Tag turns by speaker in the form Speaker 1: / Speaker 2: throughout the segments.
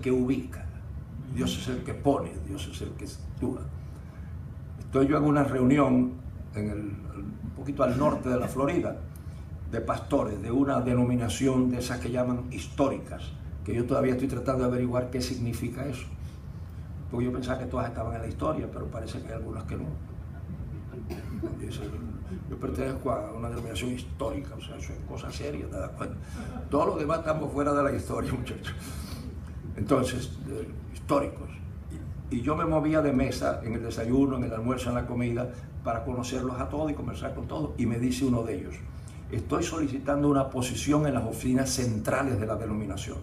Speaker 1: que ubica, Dios es el que pone, Dios es el que actúa. Estoy yo en una reunión un poquito al norte de la Florida, de pastores de una denominación de esas que llaman históricas, que yo todavía estoy tratando de averiguar qué significa eso, porque yo pensaba que todas estaban en la historia, pero parece que hay algunas que no. Yo pertenezco a una denominación histórica, o sea, eso es cosa seria, ¿te das cuenta? Todos los demás estamos fuera de la historia, muchachos. Entonces, históricos. Y yo me movía de mesa en el desayuno, en el almuerzo, en la comida, para conocerlos a todos y conversar con todos. Y me dice uno de ellos: estoy solicitando una posición en las oficinas centrales de la denominación.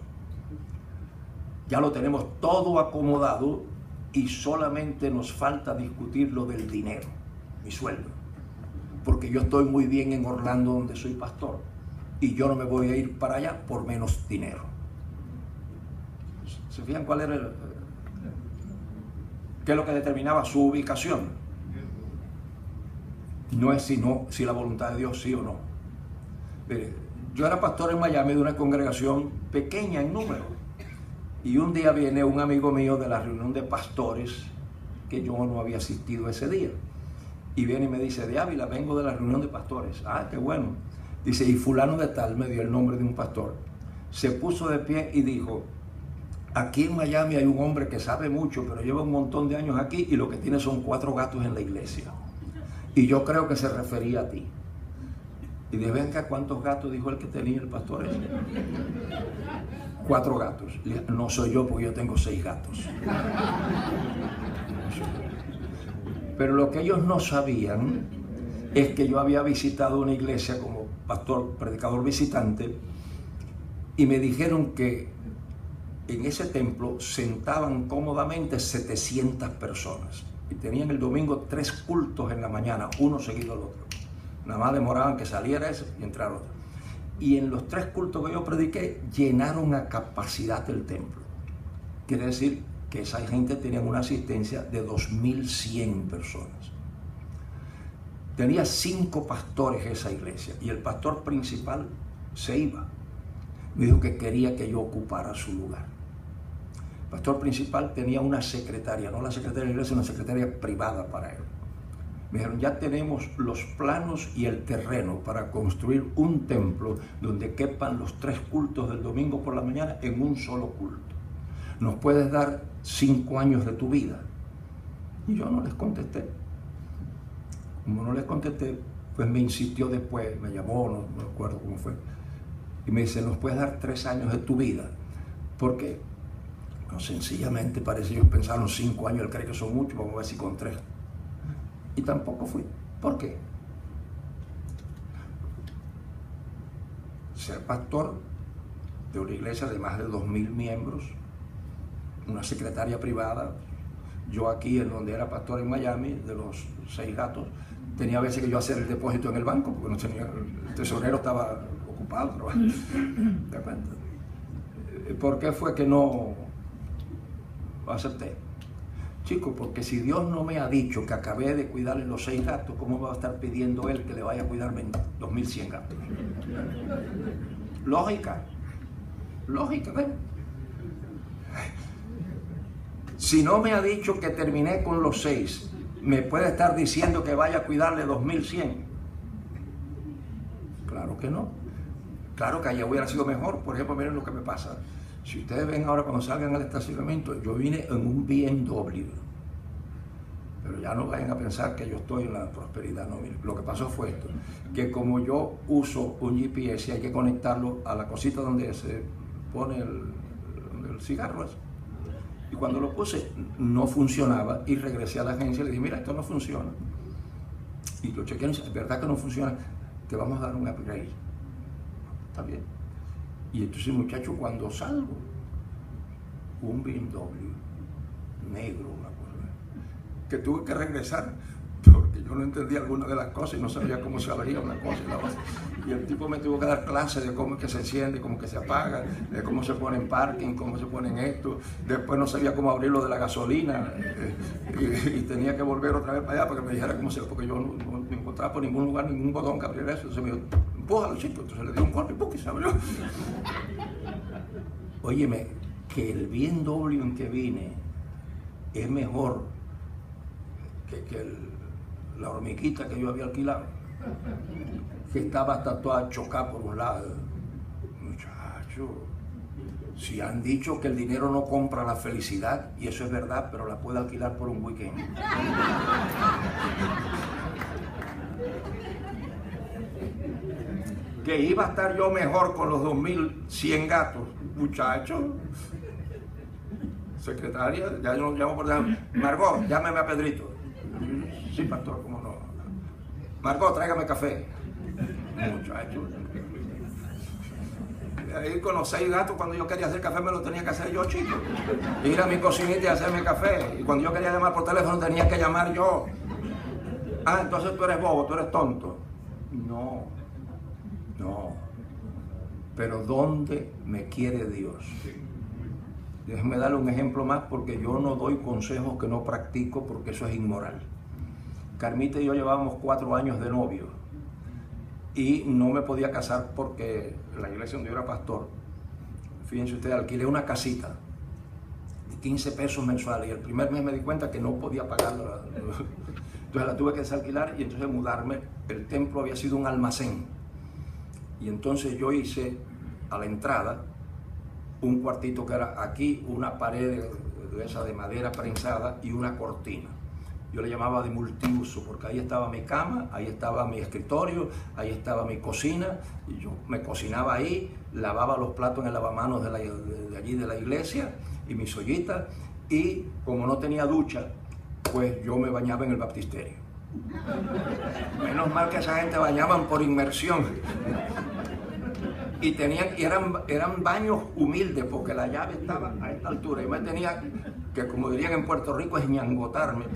Speaker 1: Ya lo tenemos todo acomodado y solamente nos falta discutir lo del dinero, mi sueldo. Porque yo estoy muy bien en Orlando, donde soy pastor, y yo no me voy a ir para allá por menos dinero. ¿Se fijan cuál era qué es lo que determinaba su ubicación? No es si la voluntad de Dios sí o no. Mire, yo era pastor en Miami de una congregación pequeña en número, y un día viene un amigo mío de la reunión de pastores que yo no había asistido ese día, y viene y me dice: de Ávila, vengo de la reunión de pastores. Ah, qué bueno. Dice, y fulano de tal, me dio el nombre de un pastor, se puso de pie y dijo: aquí en Miami hay un hombre que sabe mucho, pero lleva un montón de años aquí y lo que tiene son 4 gatos en la iglesia. Y yo creo que se refería a ti. Y dije: ven acá, ¿cuántos gatos dijo el que tenía el pastor ese? 4 gatos. Le dije: no soy yo, porque yo tengo 6 gatos. Pero lo que ellos no sabían es que yo había visitado una iglesia como pastor, predicador visitante, y me dijeron que en ese templo sentaban cómodamente 700 personas y tenían el domingo 3 cultos en la mañana, uno seguido al otro. Nada más demoraban que saliera ese y entrara otro. Y en los 3 cultos que yo prediqué, llenaron a capacidad el templo. Quiere decir que esa gente tenía una asistencia de 2100 personas. Tenía 5 pastores esa iglesia, y el pastor principal se iba. Me dijo que quería que yo ocupara su lugar. El pastor principal tenía una secretaria, no la secretaria de la iglesia, una secretaria privada para él. Me dijeron: ya tenemos los planos y el terreno para construir un templo donde quepan los 3 cultos del domingo por la mañana en un solo culto. ¿Nos puedes dar 5 años de tu vida? Y yo no les contesté. Como no les contesté, pues me insistió después, me llamó, no me acuerdo cómo fue, y me dice: ¿nos puedes dar 3 años de tu vida? ¿Por qué? No, sencillamente parece que ellos pensaron 5 años, él cree que son muchos, vamos a ver si con 3. Y tampoco fui. ¿Por qué? Ser pastor de una iglesia de más de 2000 miembros, una secretaria privada, yo aquí en donde era pastor en Miami, de los 6 gatos, tenía a veces que yo hacer el depósito en el banco, porque no tenía, el tesorero estaba ocupado trabajando. ¿Te cuenta? ¿Por qué fue que no acepté? Chicos, porque si Dios no me ha dicho que acabé de cuidarle los 6 gatos, ¿cómo va a estar pidiendo Él que le vaya a cuidar 2100 gatos? Lógica, ¿ven? Si no me ha dicho que terminé con los 6, ¿me puede estar diciendo que vaya a cuidarle 2100? Claro que no. Claro que allá hubiera sido mejor. Por ejemplo, miren lo que me pasa. Si ustedes ven ahora cuando salgan al estacionamiento, yo vine en un BMW. Pero ya no vayan a pensar que yo estoy en la prosperidad. No, miren, lo que pasó fue esto, que como yo uso un GPS, hay que conectarlo a la cosita donde se pone el cigarro. Y cuando lo puse, no funcionaba, y regresé a la agencia y le dije: mira, esto no funciona. Y lo chequearon y dice: es verdad que no funciona, te vamos a dar un upgrade. Está bien. Y entonces, muchacho, cuando salgo, un BMW negro, una cosa, que tuve que regresar porque yo no entendía alguna de las cosas y no sabía cómo se abría una cosa y la otra. Y el tipo me tuvo que dar clases de cómo es que se enciende, cómo es que se apaga, de cómo se pone en parking, cómo se pone en esto. Después no sabía cómo abrir lo de la gasolina, y tenía que volver otra vez para allá para que me dijera cómo se, porque yo no me encontraba por ningún lugar, ningún botón que abriera eso. Entonces me dijo: empújalo, chico. Entonces le di un golpe y se abrió. Óyeme, que el BMW en que vine es mejor que la hormiguita que yo había alquilado, que estaba hasta toda chocada por un lado. Muchacho, si han dicho que el dinero no compra la felicidad, y eso es verdad, pero la puede alquilar por un weekend. Que iba a estar yo mejor con los 2100 gatos, muchachos. Secretaria, ya yo llamo por teléfono. Margot, llámeme a Pedrito. Sí, pastor, cómo no. Margot, tráigame café. Muchachos. Ahí con los 6 gatos, cuando yo quería hacer café me lo tenía que hacer yo, chico. Ir a mi cocinita y hacerme café. Y cuando yo quería llamar por teléfono tenía que llamar yo. Ah, entonces tú eres bobo, tú eres tonto. No. Pero ¿dónde me quiere Dios? Déjeme darle un ejemplo más, porque yo no doy consejos que no practico, porque eso es inmoral. Carmita y yo llevábamos 4 años de novio y no me podía casar porque la iglesia donde yo era pastor, fíjense ustedes, alquilé una casita de 15 pesos mensuales y el primer mes me di cuenta que no podía pagarla. Entonces la tuve que desalquilar y entonces mudarme. El templo había sido un almacén y entonces yo hice a la entrada un cuartito que era aquí, una pared de esa de madera prensada y una cortina. Yo le llamaba de multiuso porque ahí estaba mi cama, ahí estaba mi escritorio, ahí estaba mi cocina, y yo me cocinaba ahí, lavaba los platos en el lavamanos de allí de la iglesia y mis ollitas, y como no tenía ducha, pues yo me bañaba en el baptisterio. Menos mal que esa gente bañaban por inmersión. Y eran baños humildes porque la llave estaba a esta altura y me tenía que, como dirían en Puerto Rico, es ñangotarme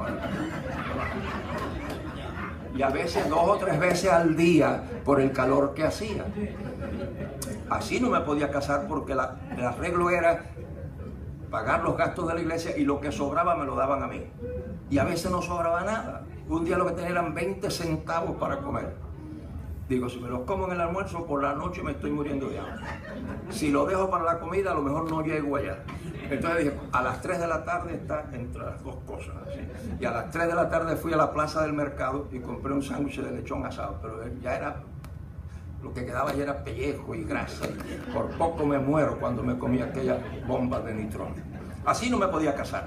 Speaker 1: y a veces 2 o 3 veces al día por el calor que hacía. Así no me podía casar porque el arreglo era pagar los gastos de la iglesia y lo que sobraba me lo daban a mí. Y a veces no sobraba nada. Un día lo que tenía eran 20 centavos para comer. Digo, si me los como en el almuerzo, por la noche me estoy muriendo de hambre. Si lo dejo para la comida, a lo mejor no llego allá. Entonces dije, a las 3 de la tarde está entre las dos cosas. ¿Sí? Y a las 3 de la tarde fui a la plaza del mercado y compré un sándwich de lechón asado. Pero ya era, lo que quedaba ya era pellejo y grasa. Y por poco me muero cuando me comí aquella bomba de nitrón. Así no me podía casar.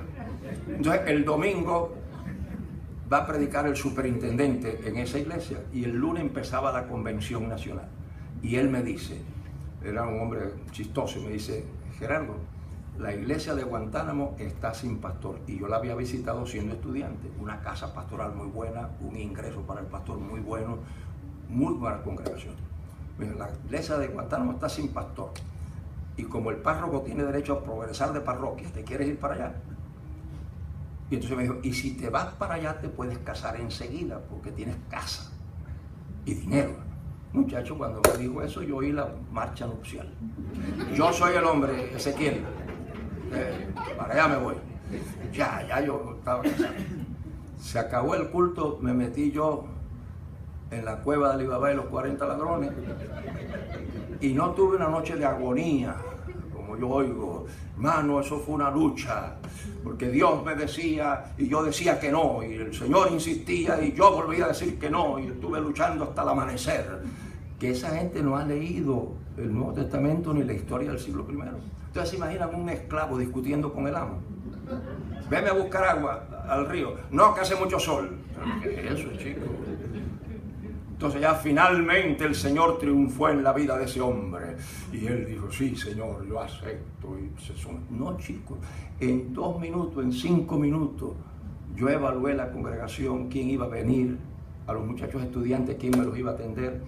Speaker 1: Entonces el domingo va a predicar el superintendente en esa iglesia y el lunes empezaba la convención nacional y él me dice, era un hombre chistoso, y me dice, Gerardo, la iglesia de Guantánamo está sin pastor, y yo la había visitado siendo estudiante, una casa pastoral muy buena, un ingreso para el pastor muy bueno, muy buena congregación. La iglesia de Guantánamo está sin pastor y como el párroco tiene derecho a progresar de parroquia, ¿te quieres ir para allá? Y entonces me dijo, y si te vas para allá te puedes casar enseguida porque tienes casa y dinero. Muchacho, cuando me dijo eso yo oí la marcha nupcial. Yo soy el hombre, Ezequiel, para allá me voy. Ya yo estaba casado. Se acabó el culto, me metí yo en la cueva de Alibaba y los 40 ladrones y no tuve una noche de agonía. Yo oigo, hermano, eso fue una lucha, porque Dios me decía y yo decía que no, y el Señor insistía y yo volvía a decir que no, y estuve luchando hasta el amanecer. Que esa gente no ha leído el Nuevo Testamento ni la historia del siglo I. Ustedes se imaginan un esclavo discutiendo con el amo. Veme a buscar agua al río. No, que hace mucho sol. ¿Qué es eso, chico? Entonces ya finalmente el Señor triunfó en la vida de ese hombre. Y él dijo, sí, Señor, yo acepto. No, chicos, en 2 minutos, en 5 minutos, yo evalué la congregación, quién iba a venir, a los muchachos estudiantes, quién me los iba a atender,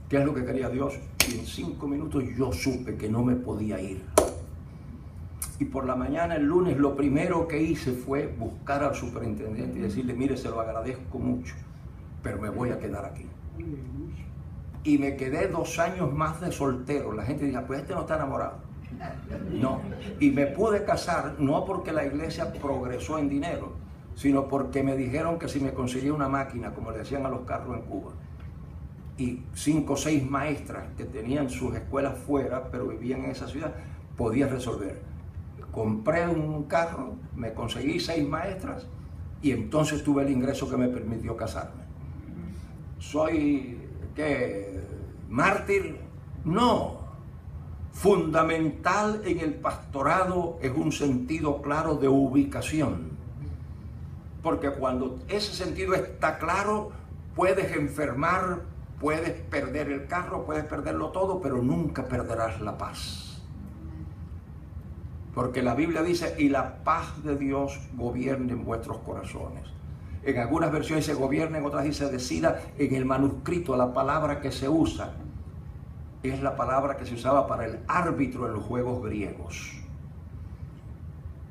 Speaker 1: qué es lo que quería Dios. Y en 5 minutos yo supe que no me podía ir. Y por la mañana, el lunes, lo primero que hice fue buscar al superintendente y decirle, mire, se lo agradezco mucho, pero me voy a quedar aquí. Y me quedé 2 años más de soltero. La gente dice, pues este no está enamorado. No. Y me pude casar no porque la iglesia progresó en dinero, sino porque me dijeron que si me conseguía una máquina, como le decían a los carros en Cuba, y 5 o 6 maestras que tenían sus escuelas fuera, pero vivían en esa ciudad, podía resolver. compré un carro, me conseguí 6 maestras y entonces tuve el ingreso que me permitió casarme. ¿Soy qué? ¿Mártir? No. Fundamental en el pastorado es un sentido claro de ubicación. Porque cuando ese sentido está claro, puedes enfermar, puedes perder el carro, puedes perderlo todo, pero nunca perderás la paz. Porque la Biblia dice, y la paz de Dios gobierne en vuestros corazones. En algunas versiones se gobierna, en otras dice decida. En el manuscrito la palabra que se usa es la palabra que se usaba para el árbitro en los juegos griegos.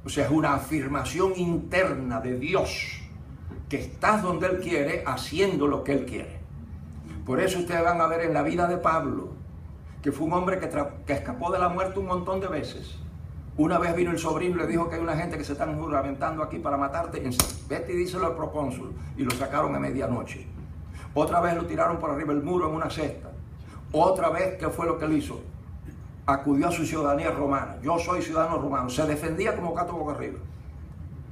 Speaker 1: O sea, es una afirmación interna de Dios, que estás donde Él quiere, haciendo lo que Él quiere. Por eso ustedes van a ver en la vida de Pablo, que fue un hombre que escapó de la muerte un montón de veces. Una vez vino el sobrino y le dijo que hay una gente que se están juramentando aquí para matarte. Vete y díselo al procónsul. Y lo sacaron a medianoche. Otra vez lo tiraron por arriba del muro en una cesta. Otra vez, ¿qué fue lo que él hizo? Acudió a su ciudadanía romana. Yo soy ciudadano romano. Se defendía como gato boca arriba.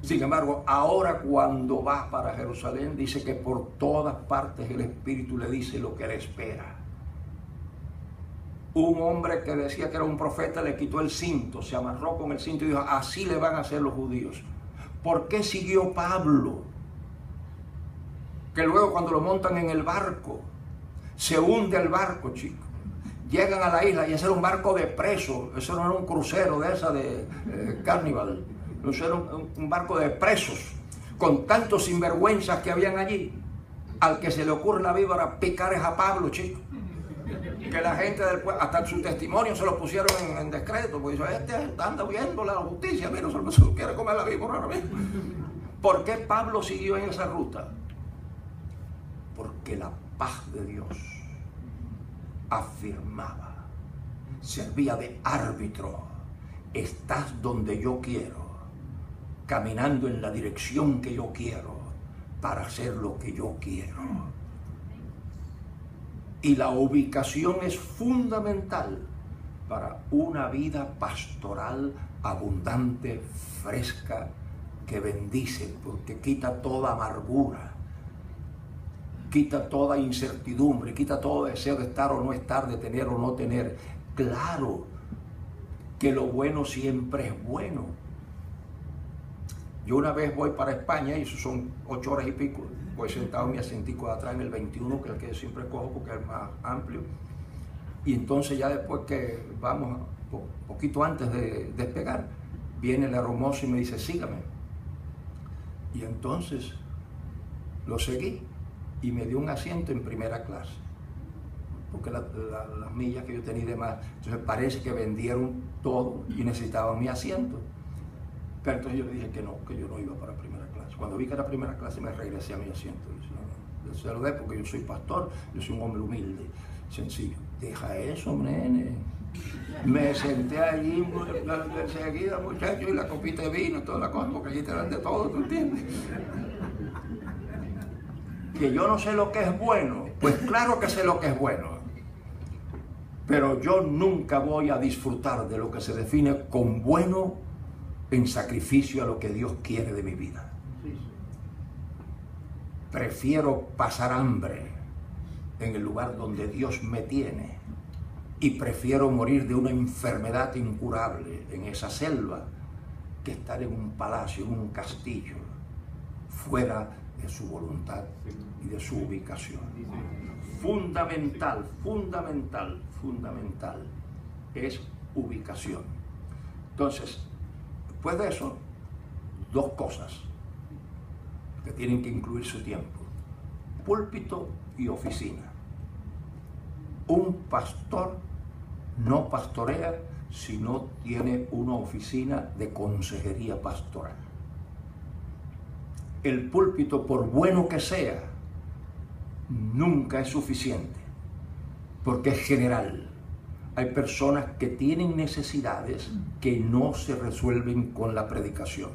Speaker 1: Sin embargo, ahora cuando va para Jerusalén, dice que por todas partes el Espíritu le dice lo que él espera. Un hombre que decía que era un profeta le quitó el cinto, se amarró con el cinto y dijo, así le van a hacer los judíos. ¿Por qué siguió Pablo? Que luego cuando lo montan en el barco, se hunde el barco, chicos. Llegan a la isla y ese era un barco de presos, eso no era un crucero de esa de Carnival, eso era un barco de presos, con tantos sinvergüenzas que habían allí. Al que se le ocurre la víbora picar es a Pablo, chicos. Que la gente del pueblo, hasta su testimonio se lo pusieron en descreto, porque dice, este anda huyendo la justicia, mira, se quiere comer la víbora ahora mismo. ¿Por qué Pablo siguió en esa ruta? Porque la paz de Dios afirmaba, servía de árbitro. Estás donde yo quiero, caminando en la dirección que yo quiero, para hacer lo que yo quiero. Y la ubicación es fundamental para una vida pastoral abundante, fresca, que bendice, porque quita toda amargura, quita toda incertidumbre, quita todo deseo de estar o no estar, de tener o no tener. Claro que lo bueno siempre es bueno. Yo una vez voy para España, y eso son 8 horas y pico, voy sentado en mi asientico de atrás en el 21, que es el que yo siempre cojo porque es más amplio. Y entonces ya después que vamos, poquito antes de despegar, viene el hermoso y me dice, sígame. Y entonces lo seguí y me dio un asiento en primera clase, porque las millas que yo tenía y demás, entonces parece que vendieron todo y necesitaban mi asiento. Pero entonces yo le dije que no, que yo no iba para primera clase. Cuando vi que era primera clase me regresé a mi asiento. Dije, no, se lo dé porque yo soy pastor, yo soy un hombre humilde, sencillo. Deja eso, nene. Me senté allí enseguida, muchacho, y la copita de vino, toda la cosa, porque allí te dan de todo, ¿tú entiendes? Que yo no sé lo que es bueno, pues claro que sé lo que es bueno. Pero yo nunca voy a disfrutar de lo que se define con bueno en sacrificio a lo que Dios quiere de mi vida. Prefiero pasar hambre en el lugar donde Dios me tiene, y prefiero morir de una enfermedad incurable en esa selva que estar en un palacio, en un castillo, fuera de su voluntad y de su ubicación. Fundamental, fundamental, fundamental es ubicación. Entonces, después de eso, 2 cosas que tienen que incluir su tiempo: púlpito y oficina. Un pastor no pastorea si no tiene una oficina de consejería pastoral. El púlpito, por bueno que sea, nunca es suficiente, porque es general. Hay personas que tienen necesidades que no se resuelven con la predicación.